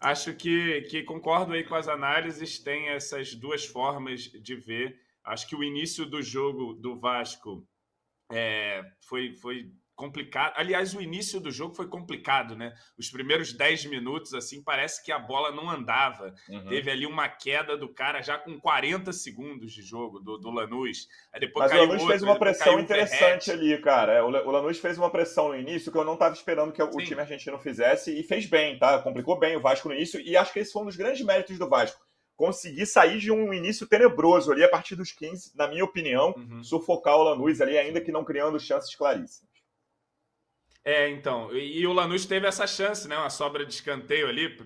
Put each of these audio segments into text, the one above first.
Acho que concordo aí com as análises, tem essas duas formas de ver. Acho que o início do jogo do Vasco foi complicado. Aliás, o início do jogo foi complicado, né? Os primeiros 10 minutos, assim, parece que a bola não andava. Teve ali uma queda do cara já com 40 segundos de jogo, do Lanús. Aí depois Mas o caiu Lanús fez outro, uma depois pressão caiu o interessante Verratti. ali, cara. O Lanús fez uma pressão no início que eu não estava esperando que o time Sim, argentino fizesse e fez bem, tá? Complicou bem o Vasco no início e acho que esse foi um dos grandes méritos do Vasco. Conseguir sair de um início tenebroso ali a partir dos 15, na minha opinião, sufocar o Lanús ali, ainda sim. que não criando chances claríssimas. Então, e o Lanús teve essa chance, né? Uma sobra de escanteio ali,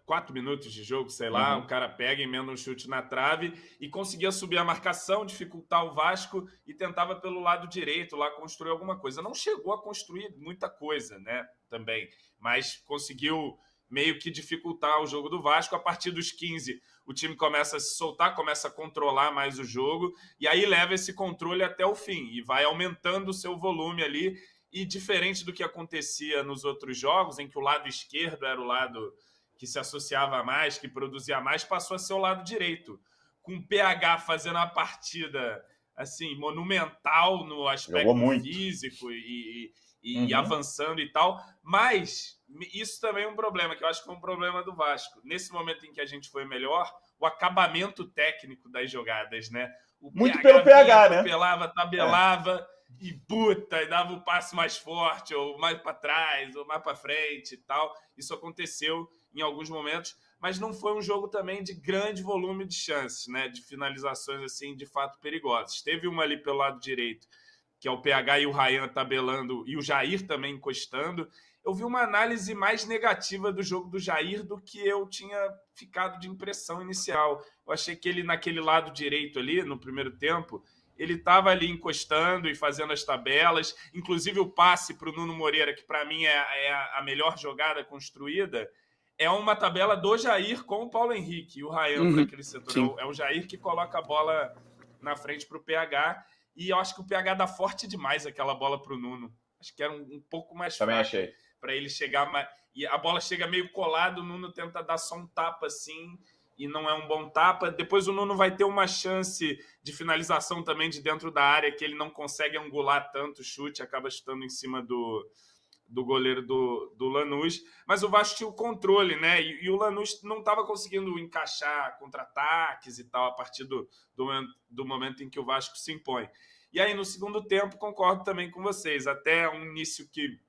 4 minutos de jogo, sei lá, o cara pega, emenda um chute na trave e conseguia subir a marcação, dificultar o Vasco e tentava pelo lado direito lá construir alguma coisa. Não chegou a construir muita coisa, né? Também, mas conseguiu meio que dificultar o jogo do Vasco. A partir dos 15, o time começa a se soltar, começa a controlar mais o jogo e aí leva esse controle até o fim e vai aumentando o seu volume ali. E diferente do que acontecia nos outros jogos, em que o lado esquerdo era o lado que se associava mais, que produzia mais, passou a ser o lado direito. Com o PH fazendo a partida assim monumental no Jogou aspecto muito. físico e avançando e tal. Mas isso também é um problema, que eu acho que foi um problema do Vasco. Nesse momento em que a gente foi melhor, o acabamento técnico das jogadas, né? O Muito pelo PH vinha, PH, né? atropelava, tabelava e puta, e dava o passo mais forte, ou mais para trás, ou mais para frente e tal. Isso aconteceu em alguns momentos, mas não foi um jogo também de grande volume de chances, né? De finalizações assim, de fato perigosas. Teve uma ali pelo lado direito, que é o PH e o Ryan tabelando, e o Jair também encostando. Eu vi uma análise mais negativa do jogo do Jair do que eu tinha ficado de impressão inicial. Eu achei que ele, naquele lado direito ali, no primeiro tempo, ele estava ali encostando e fazendo as tabelas, inclusive o passe para o Nuno Moreira, que para mim é a melhor jogada construída, é uma tabela do Jair com o Paulo Henrique e o Ryan para aquele setor. Sim. É o Jair que coloca a bola na frente para o PH, e eu acho que o PH dá forte demais aquela bola para o Nuno. Acho que era um pouco mais Também fraco achei. para ele chegar mais... E a bola chega meio colada, o Nuno tenta dar só um tapa assim, e não é um bom tapa. Depois o Nuno vai ter uma chance de finalização também de dentro da área, que ele não consegue angular tanto o chute, acaba chutando em cima do goleiro do Lanús. Mas o Vasco tinha o controle, né? E o Lanús não estava conseguindo encaixar contra-ataques e tal, a partir do momento em que o Vasco se impõe. E aí, no segundo tempo, concordo também com vocês. Até um início que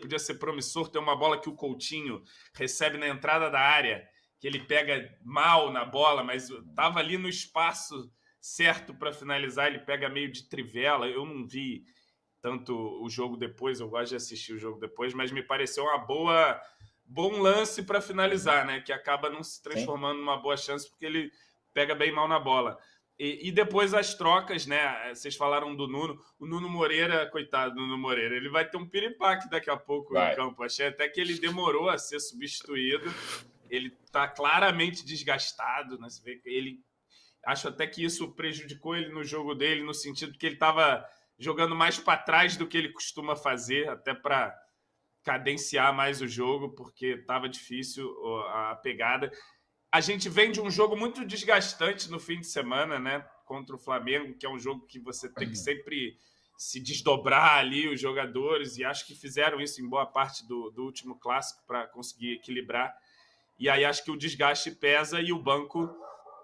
podia ser promissor, ter uma bola que o Coutinho recebe na entrada da área, que ele pega mal na bola, mas estava ali no espaço certo para finalizar, ele pega meio de trivela. Eu não vi tanto o jogo depois, eu gosto de assistir o jogo depois, mas me pareceu bom lance para finalizar, né? Que acaba não se transformando numa boa chance, porque ele pega bem mal na bola. E depois as trocas, né? Vocês falaram do Nuno. O Nuno Moreira, coitado do Nuno Moreira, ele vai ter um piripaque daqui a pouco em campo. Achei até que ele demorou a ser substituído. Ele está claramente desgastado, né? Você vê que ele... Acho até que isso prejudicou ele no jogo dele, no sentido que ele estava jogando mais para trás do que ele costuma fazer, até para cadenciar mais o jogo, porque estava difícil a pegada. A gente vem de um jogo muito desgastante no fim de semana, né? Contra o Flamengo, que é um jogo que você tem que sempre se desdobrar ali os jogadores, e acho que fizeram isso em boa parte do último clássico para conseguir equilibrar. E aí acho que o desgaste pesa e o banco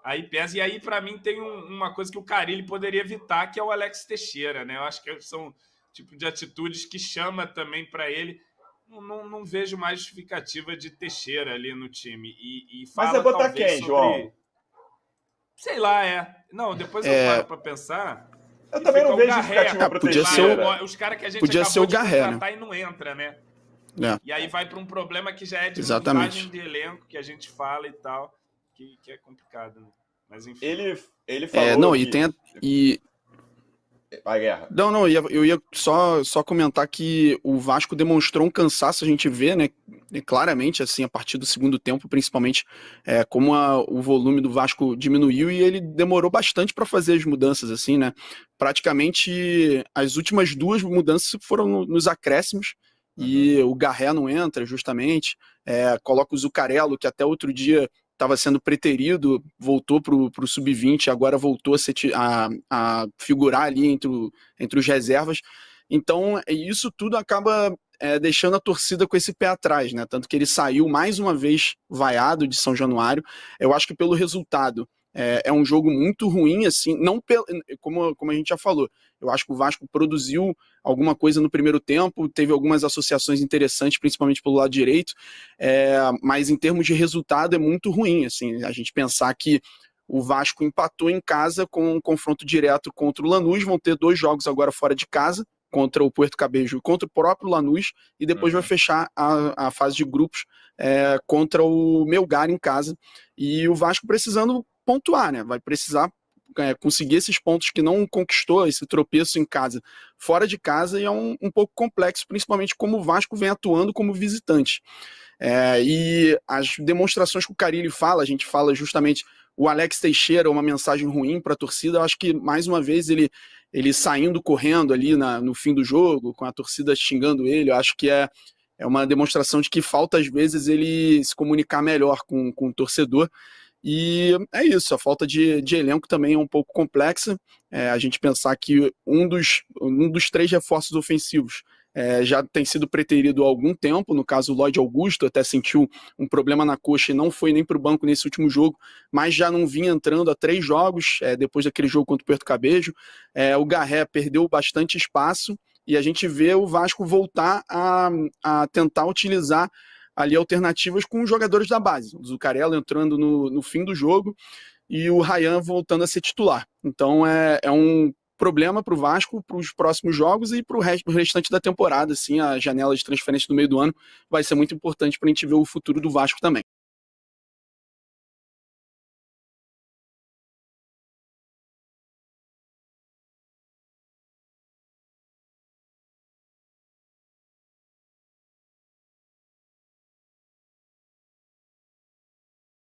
aí pesa. E aí, para mim, tem uma coisa que o Carille poderia evitar, que é o Alex Teixeira, né? Eu acho que são tipo de atitudes que chama também para ele. Não vejo mais justificativa de Teixeira ali no time. E fala, mas é botar talvez, quem, João? Sei lá, Não, depois eu paro para pensar. Eu também não vejo justificativa para o Teixeira. Os caras que a gente podia acabou de Garré, contratar, né? E não entra, né? É. E aí vai para um problema que já é de Exatamente. montagem de elenco, que a gente fala e tal, que é complicado, né? Mas enfim. Ele falou Vai, Guerra. Não, eu ia só comentar que o Vasco demonstrou um cansaço, a gente vê, né, claramente, assim, a partir do segundo tempo, principalmente, como o volume do Vasco diminuiu e ele demorou bastante para fazer as mudanças, assim, né, praticamente as últimas duas mudanças foram nos acréscimos e o Garré não entra, justamente, coloca o Zuccarello, que até outro dia estava sendo preterido, voltou para o sub-20, agora voltou a figurar ali entre os reservas. Então, isso tudo acaba deixando a torcida com esse pé atrás, né? Tanto que ele saiu mais uma vez vaiado de São Januário. Eu acho que pelo resultado é um jogo muito ruim, assim, não como a gente já falou. Eu acho que o Vasco produziu alguma coisa no primeiro tempo, teve algumas associações interessantes, principalmente pelo lado direito, mas em termos de resultado é muito ruim, assim, a gente pensar que o Vasco empatou em casa com um confronto direto contra o Lanús, vão ter 2 jogos agora fora de casa, contra o Puerto Cabello e contra o próprio Lanús, e depois vai fechar a fase de grupos contra o Melgar em casa, e o Vasco precisando pontuar, né? Vai precisar conseguir esses pontos que não conquistou, esse tropeço em casa, fora de casa, e é um pouco complexo, principalmente como o Vasco vem atuando como visitante. E as demonstrações que o Carille fala, a gente fala justamente o Alex Teixeira, uma mensagem ruim para a torcida. Eu acho que, mais uma vez, ele saindo correndo ali no fim do jogo, com a torcida xingando ele, eu acho que é uma demonstração de que falta, às vezes, ele se comunicar melhor com o torcedor. E é isso, a falta de elenco também é um pouco complexa. A gente pensar que um dos 3 reforços ofensivos já tem sido preterido há algum tempo, no caso o Lloyd Augusto até sentiu um problema na coxa e não foi nem para o banco nesse último jogo, mas já não vinha entrando há 3 jogos, depois daquele jogo contra o Puerto Cabello. O Garré perdeu bastante espaço e a gente vê o Vasco voltar a tentar utilizar ali alternativas com os jogadores da base. O Zuccarello entrando no fim do jogo e o Ryan voltando a ser titular. Então é um problema para o Vasco, para os próximos jogos e para o restante da temporada. Assim, a janela de transferência do meio do ano vai ser muito importante para a gente ver o futuro do Vasco também.